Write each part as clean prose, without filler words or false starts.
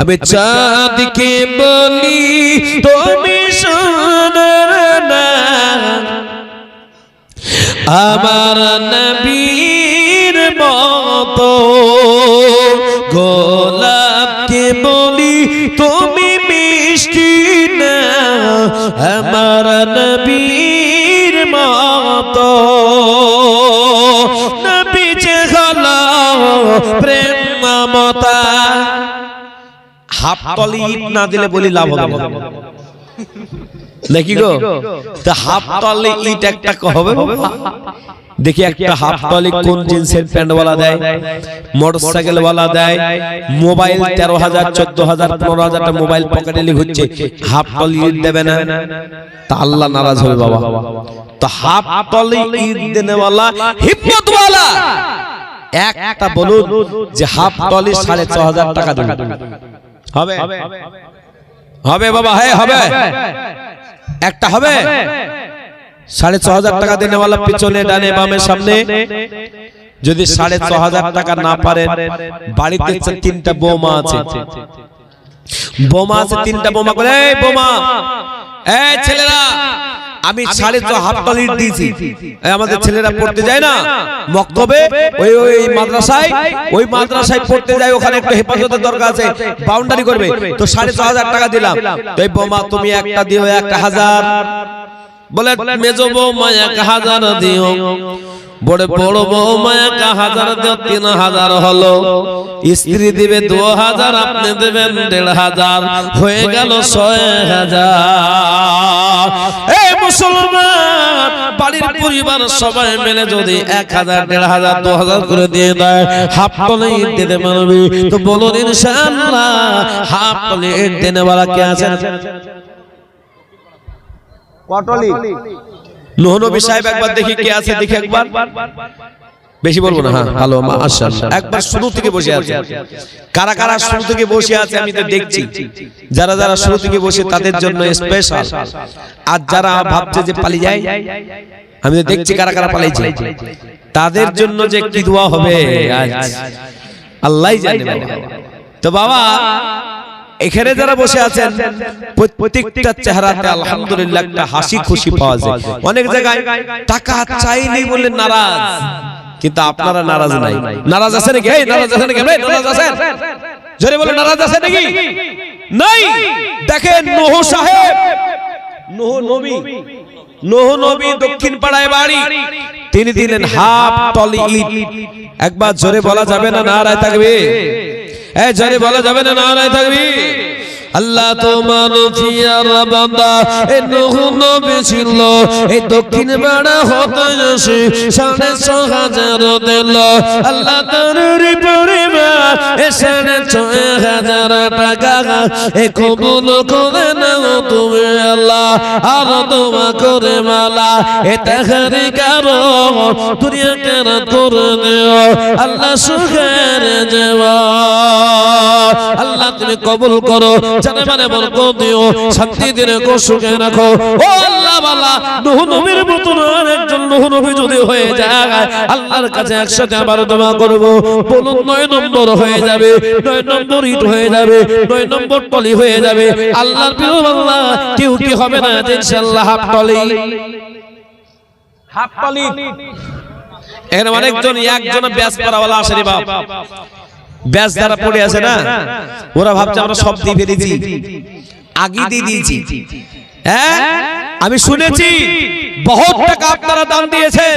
আমি চাঁদকে বলি তুমি সোনার না, আমার নবীর মতো। গোলাপকে বলি তুমি মিষ্টি না, আমার নবীর মতো। নবী যে হলো প্রেম মমতা। হাফ তলি ইট না দিলে বলি লাভ হবে না নাকি গো? তা হাফ তলি ইট একটা হবে দেখি, একটা হাফ তলি কোন জিন্সের প্যান্ট ওয়ালা দেয়, মোটরসাইকেল ওয়ালা দেয়, মোবাইল 13,000 14,000 15,000 মোবাইল পকেটে নিয়ে ঘুরছে, হাফ তলি ইট দেবে না? তা আল্লাহ নারাজ হবে বাবা। তো হাফ তলি ইট দেনে ওয়ালা হিম্মত ওয়ালা একটা বলুন যে হাফ তলি 4,500 টাকা দেবে, হবে? হবে বাবা, হ্যাঁ হবে, একটা হবে। 6,500 টাকা দেনে ওয়ালা পিছনে ডানে বামে সামনে। যদি 6,500 টাকা না পারেন, বাড়িতে 3টা বোমা আছে, বোমা আছে 3টা বোমা করে, এই বোমা, এই ছেলেরা আমি 6,500 হাফ তলি দিয়েছি। আমাদের ছেলেরা পড়তে যায় না মক্তবে, ওই মাদ্রাসায় পড়তে যায়, ওখানে একটু হেফাজতের দরকার আছে, বাউন্ডারি করবে, তো 6,500 টাকা দিলাম। তো এই বোমা তুমি একটা দিও 1,000, বলে মেজো বৌমা 1,000 দিও, বড় বড় বৌমা 1,000 দিও, 3,000 হলো। স্ত্রী দিবে 2,000, আপনি দেবেন 1,500, হয়ে গেল 6,000। এই মুসলমান বাড়ির পরিবার সবাই মিলে যদি 1,000 1,500 2,000 করে দিয়ে দেয়, হাফ তলি ইট দিতে পারবে? তো বলুন ইনশাআল্লাহ হাফ তলি ইট দেনে वाला কে আছেন? কটলি নূহ সাহেব একবার দেখি কে আছে, দেখি একবার, বেশি বলবো না। হ্যাঁ ভালো, মাশাআল্লাহ। একবার শুরু থেকে বসে আছে, কারা কারা শুরু থেকে বসে আছে আমি তো দেখছি। যারা যারা শুরু থেকে বসে তাদের জন্য স্পেশাল। আর যারা ভাবছে যে পালিয়ে যায়, আমি তো দেখছি কারা কারা পালিয়েছে, তাদের জন্য যে কি দোয়া হবে আজ আল্লাহই জানে বাবা। তো বাবা এখানে যারা বসে আছেন প্রত্যেকটা চেহারাতে আলহামদুলিল্লাহ একটা হাসি খুশি পাওয়া যায়। অনেক জায়গায় টাকা চাইলেই বলে নারাজ, কিন্তু আপনারা নারাজ নাই। নারাজ আছে নাকি? এই নারাজ আছে নাকি? ভাই নারাজ আছেন? জোরে বলে নারাজ আছে নাকি? নাই। দেখেন নূহ সাহেব, নূহ নবী দক্ষিণ পাড়ায় বাড়ি, তিনি দিলেন হাফ তলি ইট। একবার জোরে বলা যাবে না নারায়ে তাকবীর? এই জোরে বলা যাবে না নারায়ে তাকবীর? আল্লাহ তোমার ফিয়ার বান্দা এ নূহ নবী ছিল, এই দক্ষিণ পাড়া হতে আসে 6,500 দিল। আল্লাহ তার পরিবার 6,500 টাকা এ কবুল করে নাও তুমি আল্লাহ, আর দোয়া করে মালা এ তাহারি কারো দুনিয়া কেরাত করে দিও আল্লাহ, সুখের জীবন আল্লাহ তুমি কবুল করো, জানে মানে বরকত দিও, শান্তি দিয়ে রাখো, সুখে রাখো। ও আল্লাহ বালা নূহ নবীর মতো আরেকজন নূহ নবী যদি হয়ে যায়, আল্লাহর কাছে একসাথে আবার দোয়া করব। বলুন 9 নম্বর হয়ে যাবে, 9 নম্বর ইট হয়ে যাবে, 9 নম্বর টলি হয়ে যাবে। আল্লাহর প্রিয় বান্দা কেউ কি হবে না ইনশাআল্লাহ হাফ টলি, হাফ টলি। এখানে অনেকজন একজন ব্যাস পড়াওয়ালা আসে রে বাপ, ব্যাস যারা পড়ে আছে না, ওরা ভাবছে আমরা সব দিয়ে ফেলেছি, আগে দিয়ে দিয়েছি। হ্যাঁ আমি শুনেছি বহুত টাকা আপনারা দান দিয়েছেন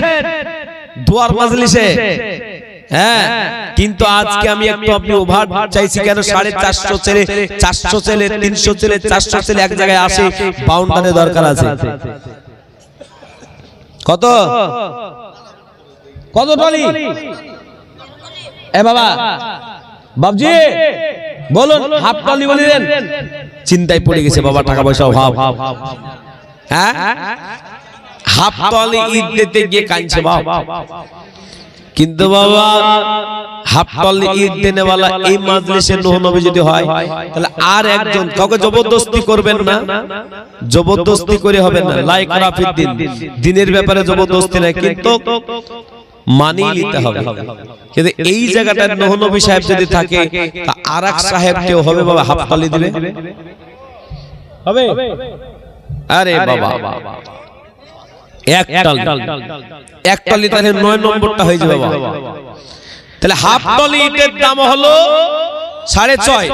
দোয়ার মাজলিসে। হ্যাঁ কিন্তু আজকে আমি একটু আপনি ওভার চাইছি কেন? 450 ছেলে, 400 ছেলে, 300 ছেলে, 400 ছেলে এক জায়গায় আসে, বাউন্ডারি দরকার আছে। কত কত টলি? এ বাবা বাবজি বলুন হাফ টলি বলিলেন, চিন্তায় পড়ে গেছে বাবা, টাকা পয়সা অভাব। হ্যাঁ হাফ টলি ঈদ দিতে গিয়ে কাঁদছে বাবা। কিন্তু বাবা হাফ টলি ঈদ দেনে वाला এই মাজলিসে নূহ নবী যদি হয়, তাহলে আর একজন কাউকে জবরদস্তি করবেন না, জবরদস্তি করে হবে না। লাইক রাফিদ দিন, দিনের ব্যাপারে জবরদস্তি নাই, কিন্তু মানিয়ে নিতে হবে। কিন্তু এই জায়গাটা নবী সাহেব যদি থাকে তা আরেক সাহেব কেউ হবে বাবা হাফতালি দিবে হবে? আরে বাবা এক তালি তাহলে 9 নম্বরটা হয়ে যাবে বাবা। তাহলে হাফতালি ইটের দাম হলো 6.5,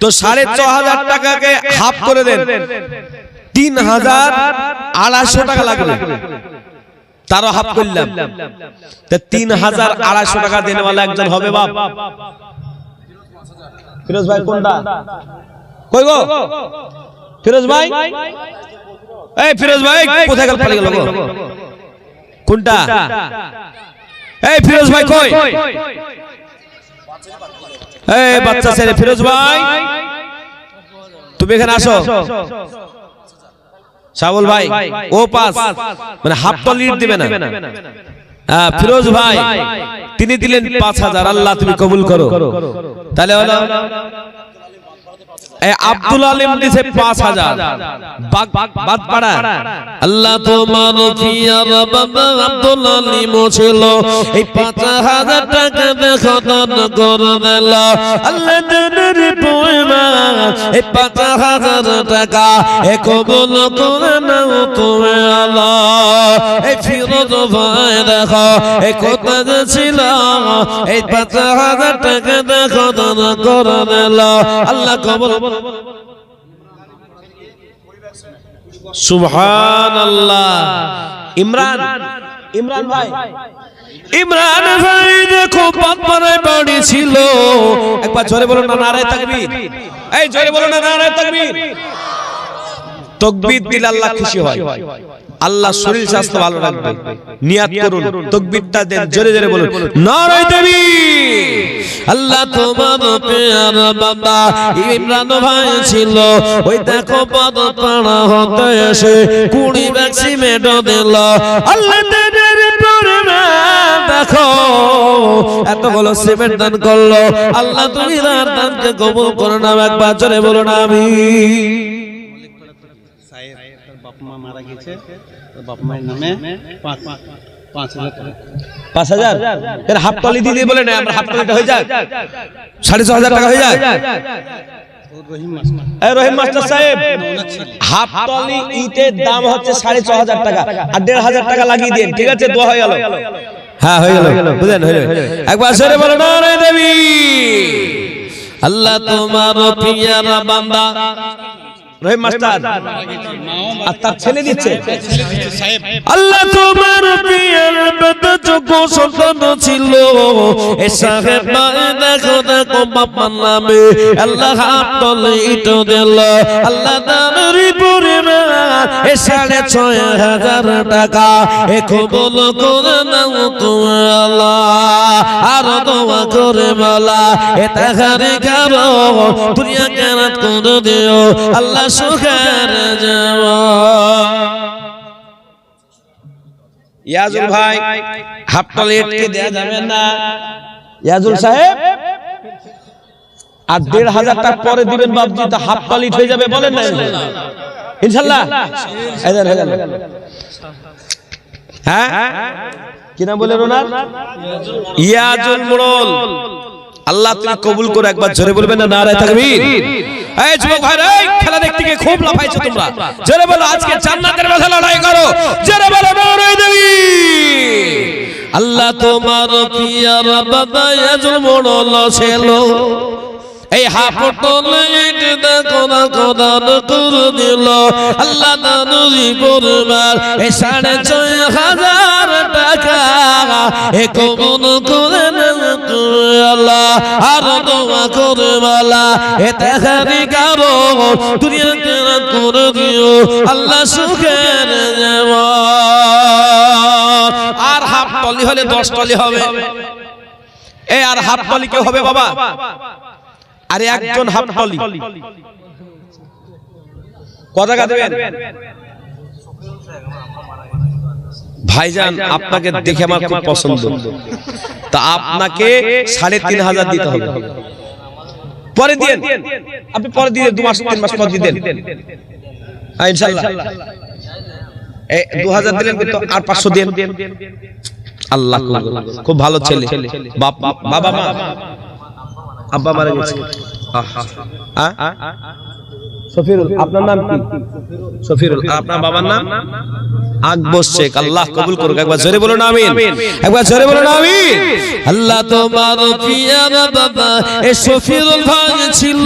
তো 6,500 টাকাকে হাফ করে দেন, 3,200 টাকা লাগবে, তারও হাফ করলাম, 3,200 টাকা দেনেওয়ালা একজন হবে বাপ। ফিরোজ ভাই কোনটা কই গো? ফিরোজ ভাই, এই ফিরোজ ভাই কোথায় গেল, পালিয়ে গেল গো? কোনটা? এই ফিরোজ ভাই কই? এই বাচ্চা ছেলে ফিরোজ ভাই তুমি এখানে আসো। শাবুল ভাই ও পাস মানে হাফ তো লিড দিবে না। ফিরোজ ভাই তিনি দিলেন 5,000, আল্লাহ তুমি কবুল করো। তাহলে হলো আব্দুল আলিম দিছে 5,000 বাদ পাড়া। আল্লাহ তোমার পিয়ার বাবা আব্দুল আলিম ছিল, এই 5,000 টাকা দেখো দান করে দিল আল্লাহ জানের পয়মান। এই 5,000 টাকা কবুল করে নাও তুমি আল্লাহ। এই ফিরোজ ভাই দেখো এই কথা ছিল, এই 5,000 টাকা দেখো দান করে দিল আল্লাহ কবুল। সুবহানাল্লাহ। ইমরান ভাই, ইমরান ভাই দেখো বাপরে বাড়ি ছিল, একবার জোরে বলো না নারায়ে তাকবীর। এই জোরে বলো না নারায়ে তাকবীর। তাকবীর দিলে আল্লাহ খুশি হয়, আল্লাহ শরীর স্বাস্থ্য ভালো রাখবে। নিয়াত করুন, তাকবীরটা দেন, জোরে জোরে বলুন নারায়ে তাকবীর। আল্লাহ তোমার প্রিয় বাবা ইমরান ভাই ছিল, ওই দেখো পদ পাড়া হতে এসে 20 ব্যাগ সিমেন্ট দিল আল্লাহ তাদের পরমা। দেখো এতগুলো সিমেন্ট দান করলো আল্লাহ, তুমি দানকে কবুল করে নাও, একবার জোরে বলুন আমিন। মারা গেছে, বাপ মায়ের নামে 5,000 এর হাফ তালি দিয়ে বলে না, আমরা হাফ তালিটা হয়ে যায় 6,500 টাকা হয়ে যায়। রহিম মাস্টার সাহেব হাফ তালি ইটের দাম হচ্ছে 6,500 টাকা, আর 1,500 টাকা লাগিয়ে দেন, ঠিক আছে? দোয়া হয়ে গেল। হ্যাঁ হয়ে গেল, বুঝলেন? একবার সরে বলো নারায়ে দেবী। আল্লাহ তোমার পিয়ারা বান্দা রহিম মাস্টার আর তার ছেলে দিচ্ছে। আল্লাহ তোমার প্রিয়ের বেটা যোগ্য সন্তান ছিল, এ সাহেব দেখো দেখো বাবার নামে আল্লাহ হাত তলে ইট দিল আল্লাহ দানের পরিমাণ 6,500 টাকা কবুল করে নাও তুমি আল্লাহ। আর দোয়া করে বলা এ তাহারি কারো দুনিয়া কেরাত করে দিও আল্লাহ সুখের জীবন। ইয়াজুল ভাই হাফ প্লেট কে দেয়া যাবে না ইয়াজুল সাহেব, আর 1,500 টাকা পরে দিবেন বাবজি, তো হাফ প্লেট হয়ে যাবে বলেন না ইনশাআল্লাহ। হ্যাঁ কি নাম বলেন ওনার? ইয়াজুল মোড়ল। আল্লাহ তুমি কবুল করো, একবার জোরে বলবেন না নারায়ে তাকবীর। এই যুবক ভাইরা এই খেলা দেখতে গিয়ে খুব লাফাইছো তোমরা, জোরে বলো আজকে জান্নাতের মাঝে লড়াই করো, জোরে বলো নারায়ে তাকবীর। আল্লাহ তোমার পিয়ার বাবা ইয়াজুল মোড়ল ছিল, এই হাফটলে ইট দেখো না খোদার করে দিল আল্লাহ দানুরি পরিবার 6,500 টাকা কবুল করে নাও আল্লাহ। আর দোয়া করে বলা এ তাহারি কারো দুনিয়া কেরাত করে দিও আল্লাহ সুখের জীবন। আর হাফ তলি হলে 10 তলি হবে, এই আর হাফ তলি কেউ হবে বাবা? আরে একজন হাফ তলি কত টাকা দেবেন? ভাইজান আপনাকে দেখে আমার খুব পছন্দ, তা আপনাকে 3,500 দিতে হবে। পরে দিন, আপনি পরে দিয়ে 2 মাস 3 মাস পর দিয়ে দেন ইনশাআল্লাহ। 2,000 দিলেন কিন্তু আর 500 দেন, আল্লাহ খুব ভালো ছেলে বাবা মা আব্বা মারা গেছে সফিরুল আপনার নাম কি সফিরুল আপনার বাবার নাম আকবর শেখ আল্লাহ কবুল করুক একবার জোরে বলুন আমিন একবার জোরে বলুন আমিন আল্লাহ তোমার পিয়ারা বাবা এ সফিরুল ভাই ছিল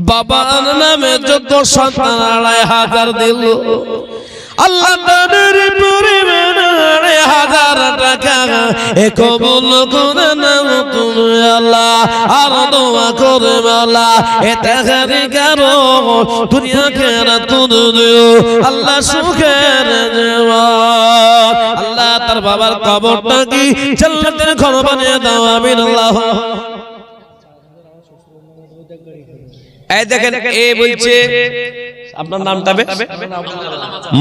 বাবার নামে যত সন্তান 2,500 দিল আল্লাহ তাদের পরিমাণ 2,500 টাকা এ কবুল করে নাও তুমি আল্লাহ আর দোয়া করে আল্লাহ এ টাকারি কারো দুনিয়া কেরা তুলে দিও আল্লাহ সুখের জীবন আল্লাহ তার বাবার কবরটা কি জান্নাতের ঘর বানিয়ে দাও আমিন আল্লাহ এই দেখেন এ বলছে আপনার নামটা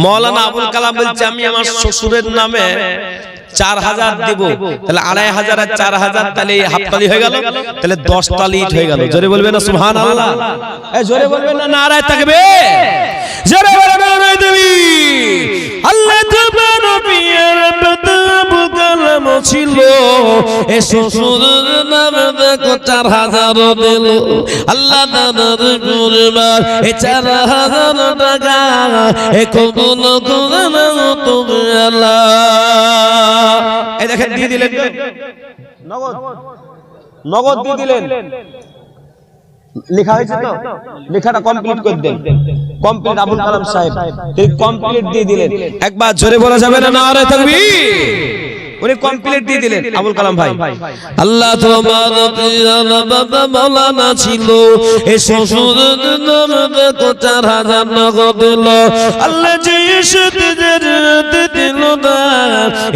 মৌলানা আবুল কালাম বলছে আমি আমার শ্বশুরের নামে 4,000 দেব তাহলে 2,500 আর 4,000 তাহলে হাফতালি হয়ে গেল তাহলে 10 তালি ইট হয়ে গেল জোরে বলবেন না সুবহানাল্লাহ এই জোরে বলবেন না নারায়ে তাকবীর জোরে বলবেন নারায়ে তাকবীর আল্লাহ তোমার পিয়ার আবু কালাম ছিল এ শ্বশুরের নামে দেখো 4,000 দিল আল্লাহ দাদার কুরবান এ 4,000 টাকা এ কবুল করে নাও তুমি আল্লাহ এই দেখেন দিয়ে দিলেন নগদ নগদ দিয়ে দিলেন লেখা হয়েছে তো লেখাটা কমপ্লিট করে দেন কমপ্লিট আবুল কালাম সাহেব এই কমপ্লিট দিয়ে দিলেন একবার জোরে বলা যাবে না নারে তাকবীর উনি কমপ্লিট দিয়ে দিলেন আবুল কালাম ভাই আল্লাহ তোমার পিয়ারা বাবা মাওলানা ছিল এই শ্বশুরের নামে দেখো 4,000 নগদ দিল আল্লাহ যে সাথে জান্নাতে দিল দান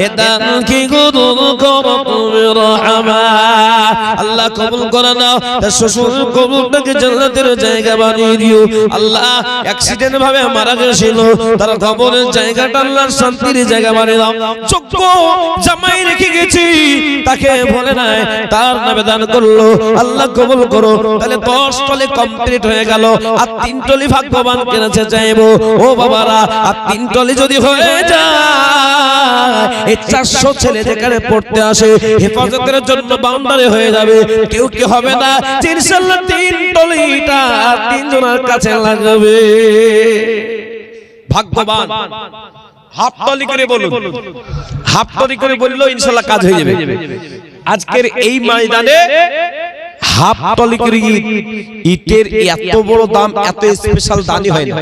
এ দান কি কবুল করো তুমি রহমান আল্লাহ কবুল করে নাও তার শ্বশুর কবরটাকে জান্নাতের জায়গা বানিয়ে দিও আল্লাহ অ্যাক্সিডেন্ট ভাবে মারা গেছিল তার কবরের জায়গাটা আল্লাহর শান্তির জায়গা বানিয়ে দাও যোগ্য জামাই রেখে গেছি তাকে বলে নাই তার নামে দান করলো আল্লাহ কবুল করো তাহলে 10 টলি কমপ্লিট হয়ে গেল আর 3 টলি ভাগ্যবান কেনাছে চাইবো ও বাবারা আর 3 টলি যদি হয়ে যায় এই 400 ছেলে যেখানে পড়তে আসে হেফাজতের জন্য বাউন্ডারি হয়ে যাবে কেউ কি হবে না ইনশাআল্লাহ 3 টলিটা 3 জনের কাছে লাগবে ভাগ্যবান হাফতলি করে বলুন হাফতলি করে বললেও ইনশাআল্লাহ কাজ হয়ে যাবে আজকের এই ময়দানে হাফতলি করে ইটের এত বড় দাম এত স্পেশাল দানি হয় না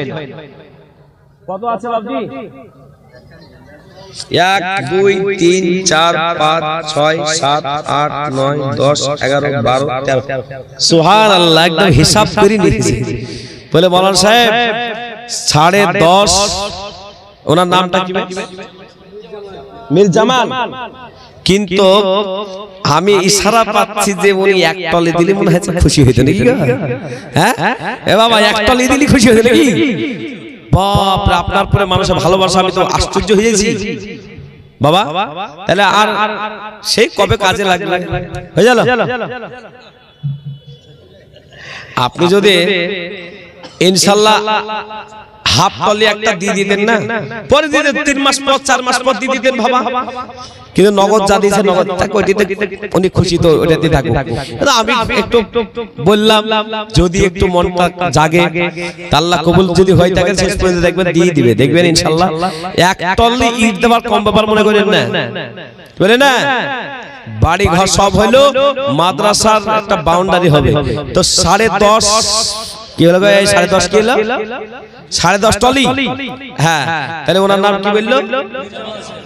কত আছে বাবজি 1 2 3 4 5 6 7 8 9 10 11 12 13 সুবহানাল্লাহ একদম হিসাব করে নিয়েছি বলে মাওলানা সাহেব 10.5 ওনার নামটা কি মির জামাল কিন্তু আমি ইশারা পাচ্ছি যে উনি 1 টলি দিলে মনে হয় খুশি হইতো নাকি হ্যাঁ এ বাবা 1 টলি দিলে খুশি হইতো নাকি বাপ রে আপনার পরে মানুষের ভালোবাসা আমি তো আশ্চর্য হয়ে গেছি বাবা তাহলে আর সেই কবে কাজে লাগবে হয়ে গেল আপনি যদি ইনশাআল্লাহ হাফ টলি একটা দিয়ে দিতেন না পরে দিতে 3 মাস পর 4 মাস পর দিয়ে দিতেন বাবা কিন্তু নগদ যা দিয়েছে নগদ থাকো ওইটাতে উনি খুশি তো ওইটাতে থাকো আমি একটু বললাম যদি একটু মনটা জাগে আল্লাহ কবুল যদি হয় থাকে শেষ পর্যন্ত দেখবেন দিয়ে দিবে দেখবেন ইনশাআল্লাহ 1 টলি ইট দেবার কম ব্যাপার মনে করেন না বলে না বাড়ি ঘর সব হলো মাদ্রাসার একটা বাউন্ডারি হবে তো 10.5 কি হলো এই 10.5 কি হলো 10.5 টলি হ্যাঁ তাহলে ওনার নাম কি বললো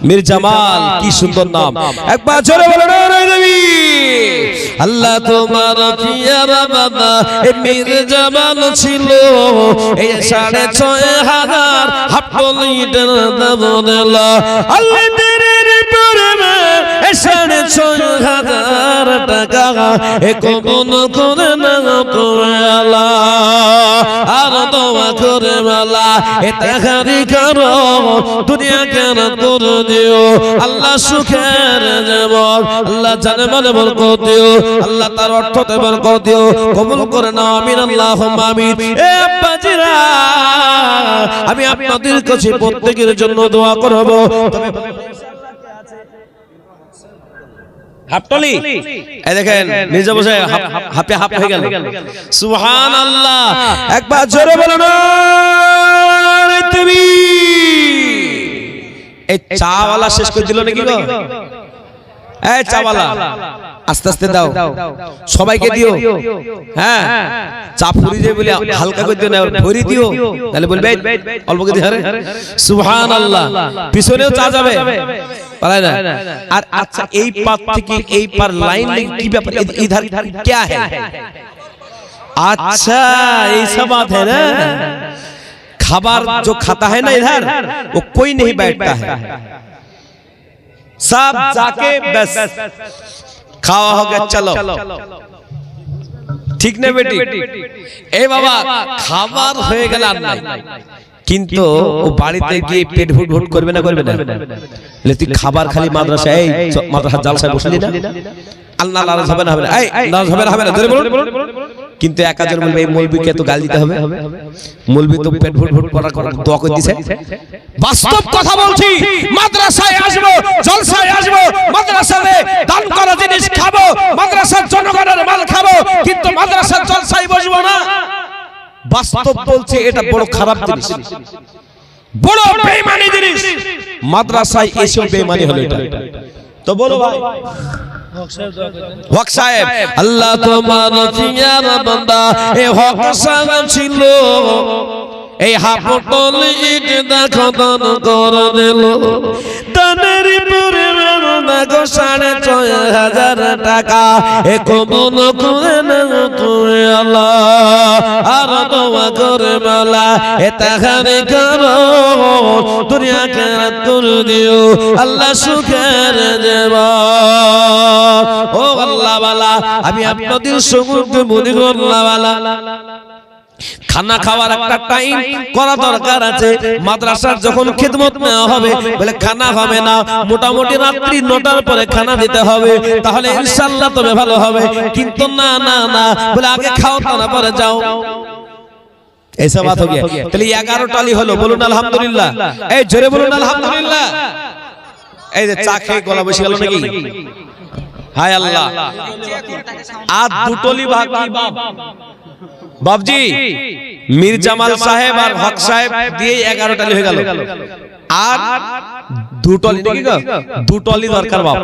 মির জামাল কি সুন্দর নাম একবার জোরে বলুন নারায়ে তাকবীর আল্লাহ তোমার পিয়ারা বাবা এই মির জামাল ছিল এই 6,500 হাফ টলির দাম দিল আল্লাহ তেরের পরমা 6,500 টাকা এ কবুল করে নাও তুমি আল্লাহ আর দোয়া করে মালা এ তাহারি করো দুনিয়া কেন করে দিও আল্লাহ সুখের জীবন আল্লাহ জানে মানে বরকত দিও আল্লাহ তার অর্থতে বরকত দিও কবুল করে নাও আমিন আল্লাহুম্মা আমিন এ আব্বাজিরা আমি আপনাদের কাছে প্রত্যেকের জন্য দোয়া করব তবে হাফটলি এই দেখেন নিজে বসে হাফে হাফ হয়ে গেল সুবহানাল্লাহ একবার জোরে বলুন তুমি এই চাওয়ালা শেষ করে দিল নাকি গো এই চাওয়ালা আস্তে আস্তে দাও সবাইকে দিও হ্যাঁ চা ফুরি যায় বলে হালকা করে দিও না ভরি দিও তাহলে বলবে অল্প করে দিও সুবহানাল্লাহ পিছনেও চা যাবে পারে না আর अच्छा এই পার থেকে এই পার লাইন কি ব্যাপার इधर क्या है अच्छा ऐसा बात है ना खाबार जो खाता है ना इधर वो कोई नहीं बैठता है सब जाके बस खावा हो गया चलो ठीक नहीं बेटी ए बाबा खाबार হয়ে গেল আর নাই কিন্তু ও বাড়িতে গিয়ে পেট ভুট ভুট করবে না তুই খাবার খালি মাদ্রাসায় এই মাদ্রাসা জালসায় বসলি না আল্লাহ নারাজ হবে না এই নারাজ হবে না জোরে বলুন কিন্তু এক হাজার বলবে এই মৌলবীকে তো গাল দিতে হবে মৌলবী তো পেট ভুট ভুট করার দোয়া করে দিয়েছে বাস্তব কথা বলছি মাদ্রাসায় আসবো জলসায় আসবো মাদ্রাসাতে দান করা জিনিস খাবো মাদ্রাসার জনগণের মাল খাবো কিন্তু মাদ্রাসার জলসায় বসবো না বাস্তব বলছে এটা বড় খারাপ জিনিস বড় বেঈমানি জিনিস মাদ্রাসায় এসে বেঈমানি হলো এটা তো বলো ভাই হক সাহেব আল্লাহ তোমার জিয়ার বান্দা এ হক সাহেব ছিল এই হাফটল ইট দেখো দান করে দিল দানের পরিমাণ দেখো ৬৫০০০ টাকা এ কবুল করে নাও তুমি আল্লাহ আর দোয়া করে মাওলা এ তাহারে করো দুনিয়া কেরাত করে দিও আল্লাহ সুখের জীবন ও আল্লাহ ওয়ালা আমি আপনাদের সমুদ্র মনে আল্লাহ ওয়ালা খানা খাওয়ার একটা টাইম করা দরকার আছে মাদ্রাসার যখন খিদমত নেওয়া হবে বলে খানা হবে না মোটামুটি রাত্রি 9টার পরে খানা দিতে হবে তাহলে ইনশাআল্লাহ তবে ভালো হবে কিন্তু না না না বলে আগে খাও তারপরে যাও ऐसा बात हो गया তাহলে 11 টালি হলো বলুন আলহামদুলিল্লাহ এই জোরে বলুন আলহামদুলিল্লাহ এই যে চা খেয়ে গলা বসে গেল নাকি হায় আল্লাহ আর দুটলি বাকি বাবজি মীর জামাল সাহেব আর হক সাহেব দিয়ে 11 টালি হয়ে গেল আর দুটলি নাকি গো দুটলি দরকার বাপ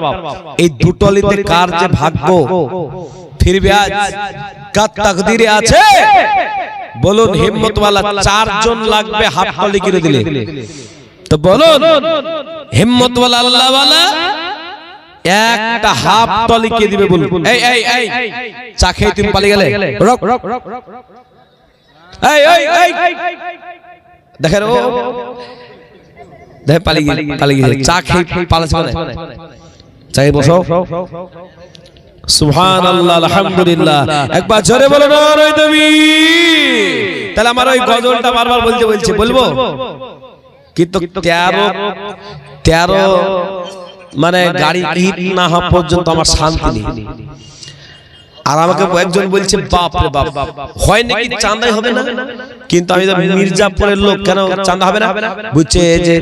এই দুটলিতে কার যে ভাগ্য ফিরবে আজ কার তাকদীরে আছে বলুন হিম্মত ওয়ালা 4 জন লাগবে হাফ টলি করে দিলে তো বলুন হিম্মত ওয়ালা আল্লাহ ওয়ালা একটা হাফ টলি কে দিবে বলুন এই এই এই চা খেয়ে তুমি পালিয়ে গেলে রক এই এই এই দেখেন ও দেখ পালিয়ে গেছে চা খেয়ে পালাছে মানে চাই বসো সুবহানাল্লাহ আলহামদুলিল্লাহ একবার জোরে বলো না ওই তুমি তাহলে আমার ওই গজলটা বারবার বলছে বলবো কিন্তু 13 মানে গাড়ি ইট না হওয়া পর্যন্ত আমার শান্তি নেই আর আমাকে একজন বলছে বাপ রে বাপ হয় নাকি চাঁদাই হবে না কিন্তু আমি তো মির্জাপুরের লোক কেন চাঁদা হবে না বুঝছে যে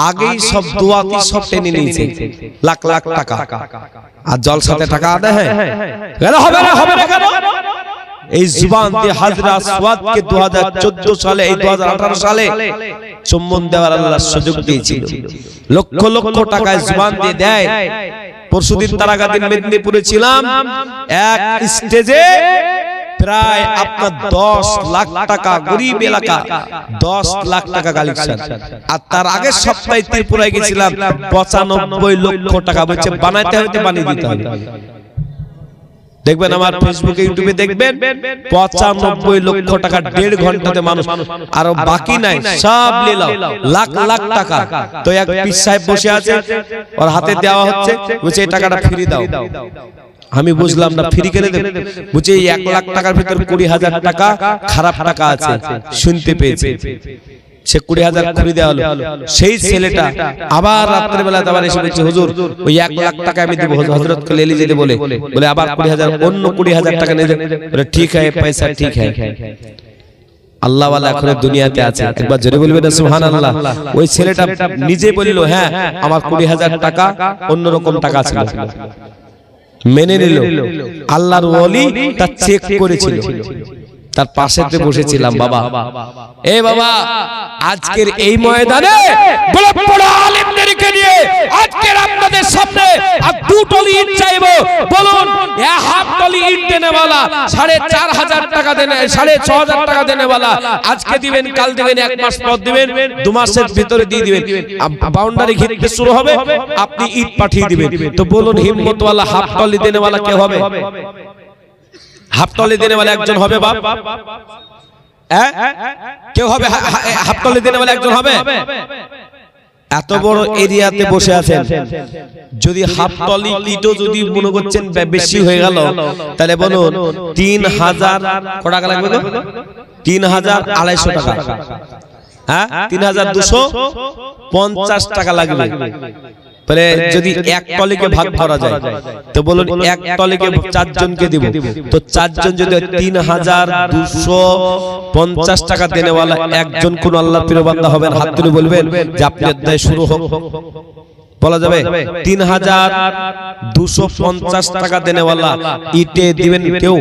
আগেই সব দোয়াতি সব টেনে নিয়েছে লাখ লাখ টাকা আর জলসাতে টাকা আদায় হয় কেন হবে না কেন এই জুবান দিয়ে হাজরা আসওয়াদকে 2014 সালে এই 2018 সালে চুম্বন দেওয়ার আল্লাহ সুযোগ দিয়েছিল লক্ষ লক্ষ টাকায় জুবান দিয়ে দেয় পরশুদিন তারাগাদিন মেদিনীপুরে ছিলাম এক স্টেজে প্রায় আপনার 10 লাখ টাকা গরিব এলাকা 10 লাখ টাকা কালেকশন আর তার আগের সপ্তাহে ত্রিপুরায় গেছিলাম 95 লক্ষ টাকা বলছে বানাইতে হইতে বানিয়ে দিতে হবে দেখবেন আমার ফেসবুকে ইউটিউবে দেখবেন 95 লক্ষ টাকা 1.5 ঘন্টাতে মানুষ আর বাকি নাই সব লীলা লাখ লাখ টাকা তো এক পীর সাহেব বসে আছে ওর হাতে দেওয়া হচ্ছে বলছে এই টাকাটা ফ্রি দাও আমি বুঝলাম না ফ্রি কেন দেব বুঝে 1 লাখ টাকার ভিতর 20,000 টাকা খারাপ টাকা আছে শুনতে পেয়েছে সে 20,000 খুলে দেওয়া হলো সেই ছেলেটা আবার রাতের বেলা আবার এসে বলছে হুজুর ওই 1 লাখ টাকা আমি দেব হযরত কে লে যেতে বলে আবার 20,000 অন্য 20,000 টাকা নিয়ে বলে ঠিক আছে পয়সা ঠিক আছে আল্লাহ ওয়ালা এখন দুনিয়াতে আছে একবার জোরে বলবেন সুবহানাল্লাহ ওই ছেলেটা নিজে বলিল হ্যাঁ আমার 20,000 টাকা অন্য রকম টাকা ছিল মেনে নিল। আল্লাহর ওলি তা চেক করেছিল, তার পাশেতে বসেছিলাম। বাবা, এ বাবা, আজকের এই ময়দানে বড় বড় আলেমদেরকে নিয়ে আজকের আপনাদের সামনে আর দুটো ইট চাইবো। বলুন, এক হাত তলি ইট দেনেওয়ালা 4,500 টাকা দেনে, 6,500 টাকা দেনেওয়ালা আজকে দিবেন, কাল দিবেন, 1 মাস পর দিবেন, 2 মাসের ভিতরে দিয়ে দিবেন। বাউন্ডারি ঘিরতে শুরু হবে, আপনি ইট পাঠিয়ে দিবেন। তো বলুন, হিম্মতওয়ালা হাত তলি দেনেওয়ালা কে হবে? হাফতলি দেনেওয়ালা একজন হবে বাপ? কেউ হবে? হাফতলি দেনেওয়ালা একজন হবে? এত বড় এরিয়াতে বসে আছেন, যদি হাফতলি ইটও যদি মনে করছেন বেশি হয়ে গেল, তাহলে বলুন 3,000 টাকা লাগবে তো? 3,250 টাকা, হ্যাঁ, 3,250 টাকা লাগবে। তাহলে যদি এক তলিকে ভাগ করা যায়, তো বলুন এক তলিকে 4 জনকে দিব, তো 4 জন যদি 3,250 টাকা দেনেওয়ালা একজন কোন আল্লাহর প্রিয় বান্দা হবেন? হাত তুলে বলবেন যে আপনি অধ্যায় শুরু হোক। বলা যাবে? 3,250 টাকা দেনেওয়ালা ইটে দিবেন কেউ?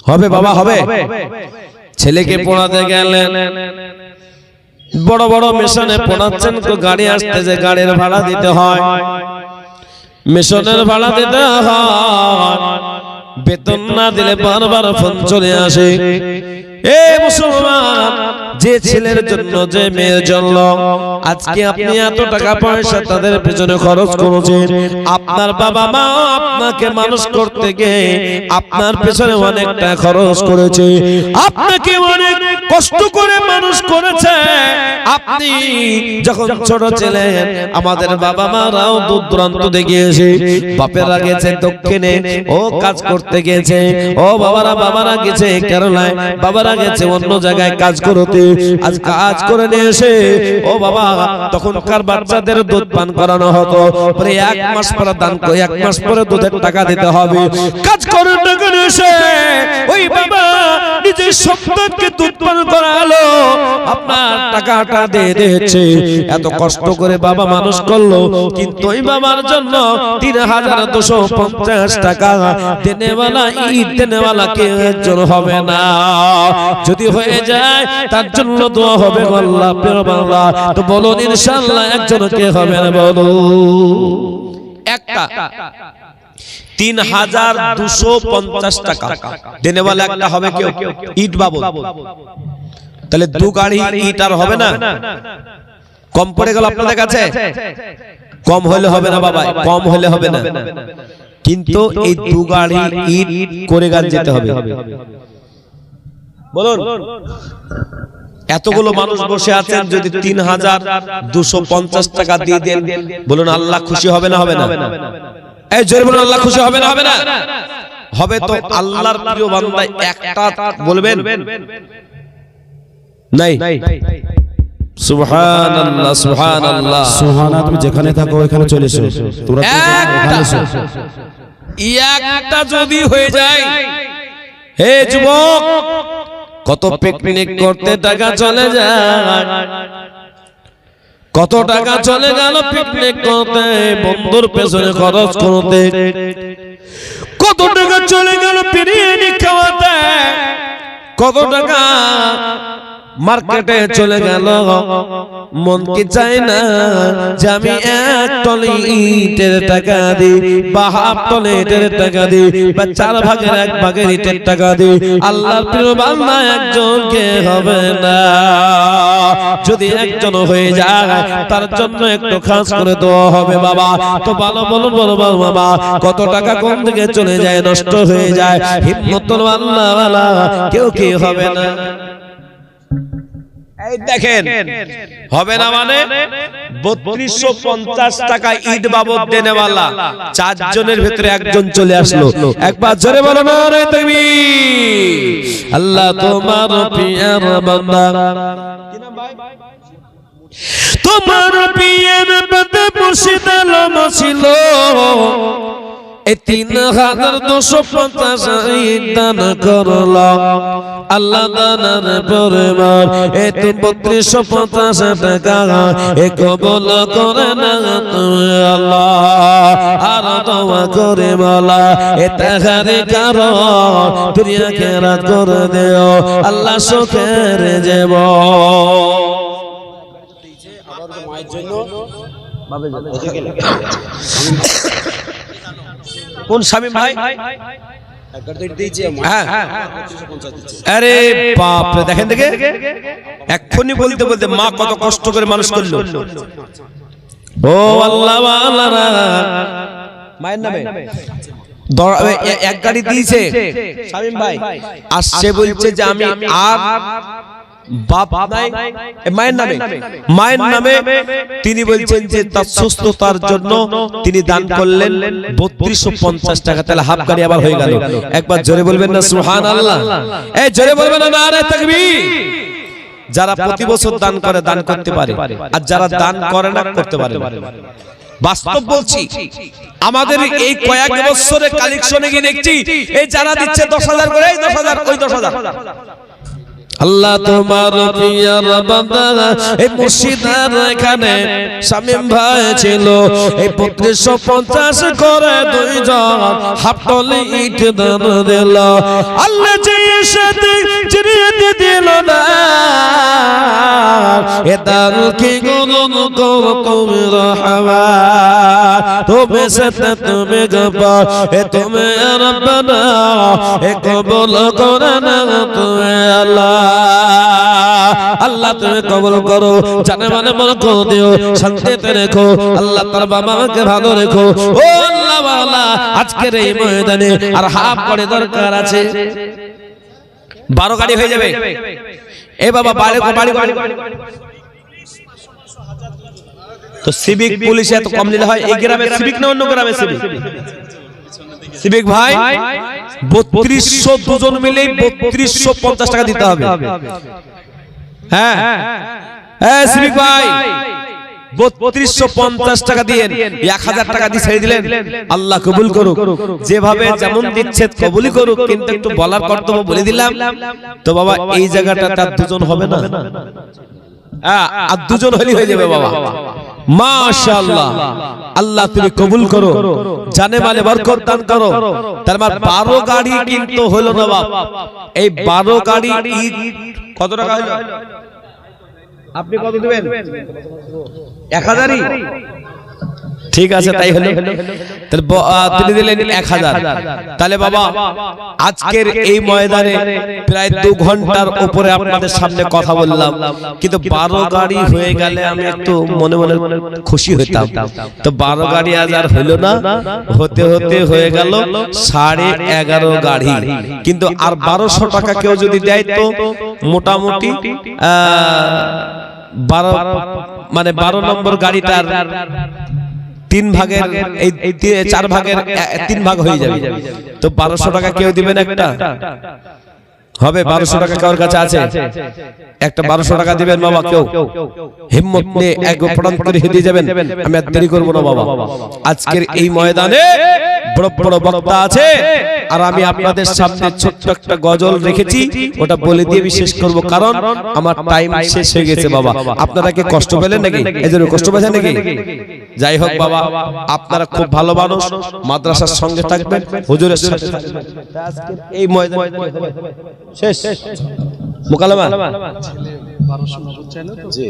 হবে বাবা, হবে? ছেলেকে পড়াতে গেলেন, বড় বড় মিশনে পড়াচ্ছেন, তো গাড়ি আসতেছে, গাড়ির ভাড়া দিতে হয়, মিশনের ভাড়া দিতে হয়, বেতন না দিলে বারবার ফোন চলে আসে। এ মুসলমান, যে ছেলের জন্য, যে মেয়ের জন্য আজকে আপনি এত টাকা পয়সা তাদের পেছনে খরচ করেছেন, আপনার বাবা মা আপনাকে মানুষ করতে গিয়ে আপনার পেছনে অনেকটা খরচ করেছে, আপনাকে অনেক কষ্ট করে মানুষ করেছে। আপনি যখন ছোট ছিলেন, আমাদের বাবা মারাও দূর দূরান্ত থেকে এসে, বাপেরা গেছে দক্ষিণে, ও কাজ করতে গেছে, ও বাবারা গেছে কেরালায়, বাবারা গেছে অন্য জায়গায় কাজ করতে। আজ কাজ করে নিয়ে এসে, ও বাবা, তখনকার বাচ্চাদের দুধ পান করানো হতো, পরে 1 মাস পরে দান করে 1 মাস পরে দুধের টাকা দিতে হবে। কাজ করে টাকা নিয়ে এসে ওই বাবা নিজের সন্তানকে দুধ পান করালো, আপনার টাকাটা দিয়ে দিয়েছে। এত কষ্ট করে বাবা মানুষ করলো, কিন্তু ওই বাবার জন্য 3,250 টাকা দেনেওয়ালা ইট দেনেওয়ালা কে একজন হবে না? যদি হয়ে যায় তার জন্য দোয়া হবে আল্লাহ প্রিয় বাংলা। তো বলুন ইনশাআল্লাহ একজন কে হবে না? বলো একটা 3,250 টাকা দেনেওয়ালা একটা হবে কেউ ইট বাবদ। তাহলে 2 গাড়ি ইট আর হবে না? কম পড়ে গেল আপনাদের কাছে? কম হলে হবে না বাবা, কম হলে হবে না, কিন্তু এই 2 গাড়ি ইট করে গান যেতে হবে। বলুন, এতগুলো মানুষ বসে আছেন, যদি 3,250 টাকা দিয়ে দেন, বলুন আল্লাহ খুশি হবে না? হবে না? এই জোরে বলুন, আল্লাহ খুশি হবে না? হবে না? হবে। তো আল্লাহর প্রিয় বান্দা একটা বলবেন নাই? সুবহানাল্লাহ, সুবহানাল্লাহ, সুবহানাল্লাহ। তুমি যেখানে থাকো ওখানে চলে এসো, তোমরা এখানে এসো। একটা যদি হয়ে যায়, হে যুবক, কত পিকনিক করতে টাকা চলে যায়, কত টাকা চলে গেল পিকনিক করতে, বন্ধুর পেছনে খরচ করতে, কত টাকা চলে গেল বিরিয়ানি খাওয়াতে, কত টাকা মার্কেটে চলে গেল। মন কি চায় না যে আমি 1 টলি ইটের টাকা দিই, বা হাফ টলি ইটের টাকা দিই, বা 4 ভাগের 1 ভাগের ইটের টাকা দিই? আল্লাহর প্রিয় বান্দা একজনকে হবে না। যদি একজন হয়ে যায়, তার জন্য একটু খাস করে দেওয়া হবে বাবা। তো ভালো বলুন, বলো বাবা, কত টাকা কোন দিকে চলে যায়, নষ্ট হয়ে যায়। হিম্মতুল আল্লাহওয়ালা কেউ কি হবে না? এই দেখেন, হবে না মানে 3250 টাকা ইট বাবদ দেনেওয়ালা 4 জনের ভিতরে একজন চলে আসলো। একবার জোরে বলো না রে তুমি, আল্লাহ তোমার পিয়ার বান্দা, তোমার পিয়ার বান্দা মুর্শিদ আলম ছিল, এই ৩,২৫০ ঈদ দান করলো আল্লাহ দানের পরিমাণ এই ৩,২৫০ টাকা এ কবুল করে না তুমি আল্লাহ আর দোয়া করে বলা এ তাহারে কারণ দুনিয়া কেরাত করে দিও আল্লাহ সুখের জীবন। কোন স্বামী ভাই? আরে বাপ রে, দেখেন দেখে এক্ষুনি বলতে বলতে মা কত কষ্ট করে মানুষ করলো। ও আল্লাহ ওয়ালারা, মায়ের নামে এক গাড়ি দিয়েছে শামীম ভাই, আসছে বলছে যে আমি আর বাপ নাই মায়ের নামে তিনি বলছেন যে তার সুস্থতার জন্য তিনি দান করলেন ৩২৫০ টাকা। তাহলে হাফ গাড়ি আবার হয়ে গেল। একবার জোরে বলবেন না সুবহানাল্লাহ? এই জোরে বলবেন না নারে তাকবীর। যারা প্রতি বছর দান করে দান করতে পারে, আর যারা দান করে না করতে পারে না। বাস্তব বলছি, আমাদের এই কয়েক বছরের কালেকশনে গিয়ে দেখছি এই যারা দিচ্ছে ১০,০০০ করে, এই ১০,০০০ ওই ১০,০০০। আল্লাহ তোমার প্রিয়ার বান্দা এই মুর্শিদার এখানে শামীম ভাই ছিল, এই ৩২৫০ করে দুইজন হাফতলি ইট দান দিল। আল্লাহ যে সাথে চিনিয়ে দিল না এ দান কি গুণ তুমি রহমা তুমি সাথে তুমি গবা এ তুমি রব্বানা এ কবুল করে না তুমি আল্লাহ। আল্লাহ তুমি কবুল করো, জানে মানে বরকত দিও, শান্তিতে রেখো আল্লাহ। তার বাবাকে ভালো রেখো ও আল্লাহ ওয়ালা। আজকের এই ময়দানে আর হাফ করে দরকার আছে, 12 গাড়ি হয়ে যাবে। এ বাবা বাড়ি তো সিভিক পুলিশ এত কম নিলে হয়? এই গ্রামের সিভিক না অন্য গ্রামের সিভিক? সিভিক ভাই ৩২০০ দুজন মিলে ৩২৫০ টাকা দিতে হবে। হ্যাঁ হ্যাঁ সিভিক ভাই ৩২৫০ টাকা দিয়ে ১,০০০ টাকা দিয়ে ছেড়ে দিলেন। আল্লাহ কবুল করুক, যেভাবে যেমন দিচ্ছে কবুলই করুক, কিন্তু একটু বলার কর্তব্য বলে দিলাম তো বাবা। এই জায়গাটা তার দুজন হবে না, আর দুজন হলেই হয়ে যাবে বাবা। মাশাআল্লাহ, আল্লাহ তুমি কবুল করো, জানে মালে বরকত দান করো। তার মানে 12 গাড়ি কিন্তু হলো না বাপ। এই 12 গাড়ি ঈদ কত টাকা হলো? আপনি কত দিবেন? ১,০০০ই ঠিক আছে, তাই হলো। তিনি দিলেন ১,০০০। তাহলে বাবা আজকের এই ময়দানে প্রায় ২ ঘন্টার উপরে আপনাদের সামনে কথা বললাম, কিন্তু 12 গাড়ি হয়ে গেলে আমি একটু মনে মনে খুশি হইতাম। তো 12 গাড়ি আজ আর হইল না, হতে হতে হয়ে গেল 11.5 গাড়ি। কিন্তু আর ১২০০ টাকা কেউ যদি দেয় তো মোটামুটি 12 নম্বর গাড়িটার 3 ভাগের এই 4 ভাগের 3 ভাগ হয়ে যাবে। তো 1200 টাকা কেউ দিবেন? একটা হবে 1200 টাকা কার কাছে আছে? একটা 1200 টাকা দিবেন বাবা। কেউ হিম্মত নিয়ে এক প্রণাম করে দিয়ে যাবেন। আমি আর দেরি করব না বাবা। আজকের এই ময়দানে বড় বড় বক্তা আছে, আর আমি আপনাদের সামনে ছোট্ট একটা গজল রেখেছি, ওটা বলে দিয়ে বিশেষ করব, কারণ আমার টাইম শেষ হয়ে গেছে বাবা। আপনারা কি কষ্ট পেলেন নাকি? এজন্য কষ্ট পেয়েছেন নাকি? যাই হোক বাবা, আপনারা খুব ভালো মানুষ, মাদ্রাসার সঙ্গে থাকবেন, হুজুরের সাথে থাকবেন। আজকের এই ময়দান শেষ মুকালামা 1200 নগদ চাই না তো? জি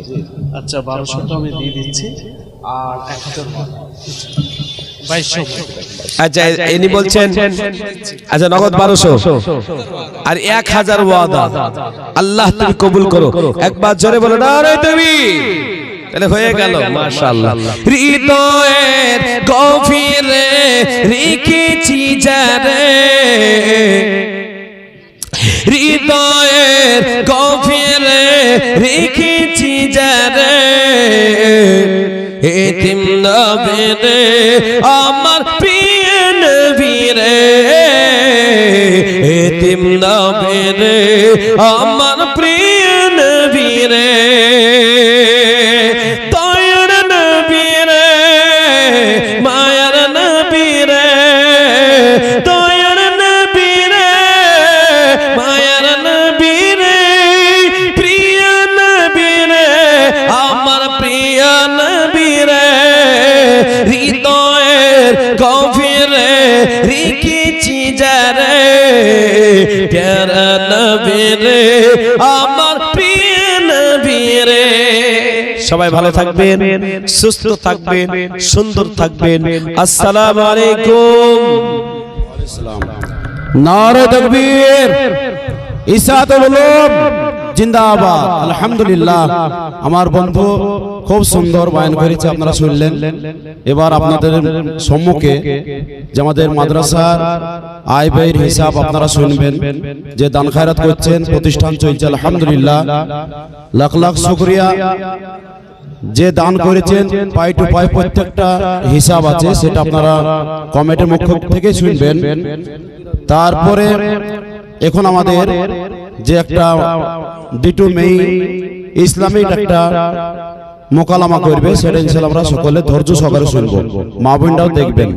আচ্ছা, 1200 টা আমি দিয়ে দিচ্ছি, আর 1000 2200। আচ্ছা ইনি বলছেন আচ্ছা নগদ 1200 আর 1000 ওয়াদা। আল্লাহ তুমি কবুল করো। একবার জোরে বলো না রে তুমি, তাহলে হয়ে গেল। মাশাআল্লাহ। হৃদয়ের গভীরে রেখেছি যারে, হৃদয়ের গভীরে রেখেছি যারে, এতিম নবী রে আমার প্রিয় নবী রে, এতিম নবী রে আমার প্রিয় নবী রে, দয়ার নবী রে মায়ার নবী রে, নবী রে আমার প্রিয় নবী রে। সবাই ভালো থাকবেন, সুস্থ থাকবেন, সুন্দর থাকবেন। আসসালামু আলাইকুম। নারে তাকবীর, ইসাতুল উলুম জিন্দাবাদ। আলহামদুলিল্লাহ, আমার বন্ধু খুব সুন্দর বয়ান করেছে, আপনারা শুনলেন। এবার আপনাদের সম্মুখে যে আমাদের মাদ্রাসার আয় ব্যয়ের হিসাব আপনারা শুনবেন, যে দান খায়রাত করছেন, প্রতিষ্ঠান চলছে আলহামদুলিল্লাহ, লাখ লাখ শুকরিয়া। যে দান করেছেন পাই টু পাই প্রত্যেকটা হিসাব আছে, সেটা আপনারা কমিটির মুখ থেকে শুনবেন। তারপরে এখন আমাদের যে একটা ডিটু মেই ইসলামিক একটা মোকালামা করবে, সেটা ইনশাআল্লাহ আমরা সকলে ধৈর্য সহকারে শুনবো, মা বোনরাও দেখবেন।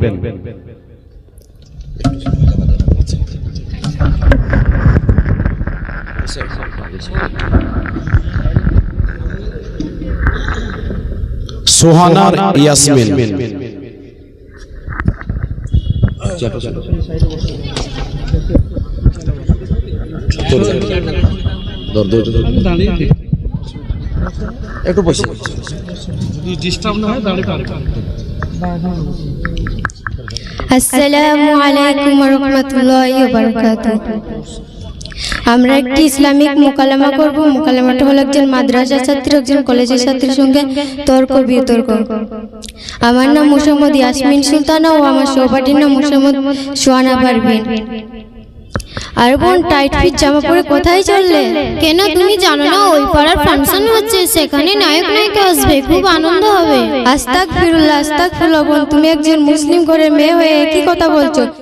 সোহানার ইয়াসমিন। একটু বসে ডিস্টার্ব না হয় দাঁড়িয়ে আসসালামু আলাইকুম ওয়া রাহমাতুল্লাহি ওয়া বারাকাতুহু। আমরা একটি ইসলামিক মোকালামা করব। মোকালামাটা হলো একজন মাদ্রাসা ছাত্রী একজন কলেজের ছাত্রীর সঙ্গে তর্ক বিতর্ক। আমার নাম মোহাম্মদ ইয়াসমিন সুলতানা ও আমার সহপাঠীর নাম মোহাম্মদ সোহানা পারভীন। আর বোন, টাইট ফিট জামা পরে কোথায় চললে? কেন তুমি জানো না ওই পাড়ার ফাংশন হচ্ছে, সেখানে নায়ক নায়িকা আসবে, খুব আনন্দ হবে। আস্তাগফিরুল্লাহ, আস্তাগফিরুল্লাহ। বোন, তুমি একজন মুসলিম ঘরের মেয়ে হয়ে কি কথা বলছো?